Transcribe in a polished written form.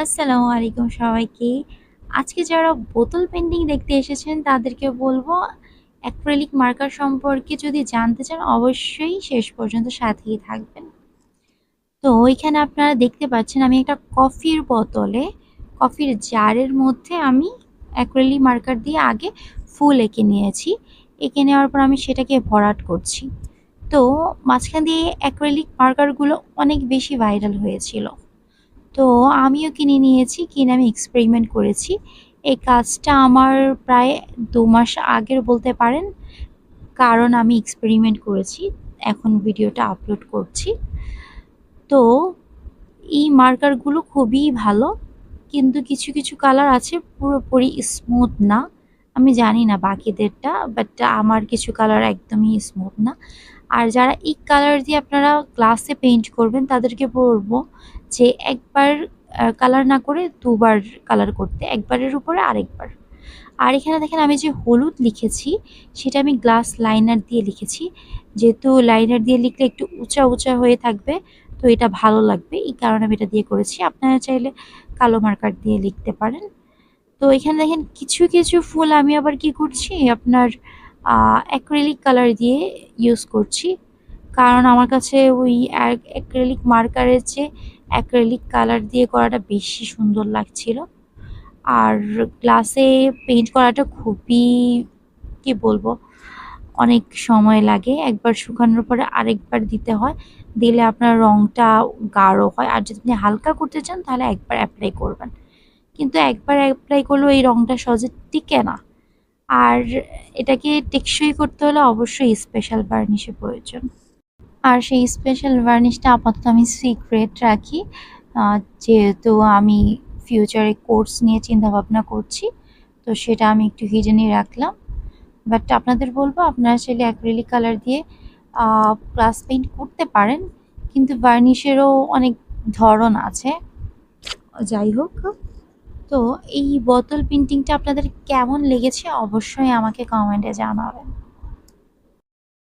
আসসালামু আলাইকুম সবাইকে। আজকে যারা বোতল পেইন্টিং দেখতে এসেছেন তাদেরকে বলবো অ্যাক্রিলিক মার্কার সম্পর্কে যদি জানতে চান অবশ্যই শেষ পর্যন্ত সাথেই থাকবেন। তো ওইখানে আপনারা দেখতে পাচ্ছেন আমি একটা কফির জারের মধ্যে আমি অ্যাক্রিলিক মার্কার দিয়ে আগে ফুল এঁকে নিয়েছি। এঁকে নেওয়ার পর আমি সেটাকে ভরাট করছি। তো মাঝখান দিয়ে অ্যাক্রিলিক মার্কারগুলো অনেক বেশি ভাইরাল হয়েছিল। তো আমিও কিনে নিয়েছি, কিনে আমি এক্সপেরিমেন্ট করেছি। এই কাজটা আমার প্রায় ২ মাস আগের বলতে পারেন। কারণ আমি এক্সপেরিমেন্ট করেছি। এখন ভিডিওটা আপলোড করছি। তো এই মার্কারগুলো খুবই ভালো। কিন্তু কিছু কালার আছে পুরোপুরি স্মুথ না। আমি জানি না বাকিদেরটা, বাট আমার কিছু কালার একদমই স্মুথ না। আর যারা ইক কালার দিয়ে আপনারা গ্লাসে পেইন্ট করবেন তাদেরকে বলবো যে একবার কালার না করে দুবার কালার করতে, একবারের উপরে আরেকবার। আর এখানে দেখেন আমি যে হলুদ লিখেছি সেটা আমি গ্লাস লাইনার দিয়ে লিখেছি। যেহেতু লাইনার দিয়ে লিখলে একটু উঁচা হয়ে থাকবে, তো এটা ভালো লাগবে, এই কারণে আমি এটা দিয়ে করেছি। আপনারা চাইলে কালো মার্কার দিয়ে লিখতে পারেন। তো এখানে দেখেন কিছু ফুল আমি আবার কি করছি আপনার অ্যাক্রিলিক কালার দিয়ে ইউজ করছি। কারণ আমার কাছে ওই অ্যাক্রিলিক মার্কারের চেয়ে অ্যাক্রিলিক কালার দিয়ে করাটা বেশি সুন্দর লাগছিল। আর গ্লাসে পেইন্ট করাটা খুবই, কি বলবো, অনেক সময় লাগে। একবার শুকানোর পরে আরেকবার দিতে হয়। দিলে আপনার রংটা গাঢ় হয়। আর যদি আপনি হালকা করতে চান তাহলে একবার অ্যাপ্লাই করবেন। কিন্তু একবার অ্যাপ্লাই করলেও এই রংটা সহজে টিকে না। আর এটাকে টেকসই করতে হলে অবশ্যই স্পেশাল বার্নিশের প্রয়োজন। আর সেই স্পেশাল বার্নিশটা আপাতত আমি সিক্রেট রাখি। যেহেতু আমি ফিউচারে কোর্স নিয়ে চিন্তাভাবনা করছি, তো সেটা আমি একটু হিডেনই রাখলাম। বাট আপনাদের বলবো আপনারা চাইলে অ্যাক্রিলিক কালার দিয়ে গ্লাস পেইন্ট করতে পারেন, কিন্তু বার্নিশেরও অনেক ধরন আছে। যাই হোক, তো এই বোতল পেইন্টিংটা আপনাদের কেমন লেগেছে অবশ্যই আমাকে কমেন্টে জানাবেন।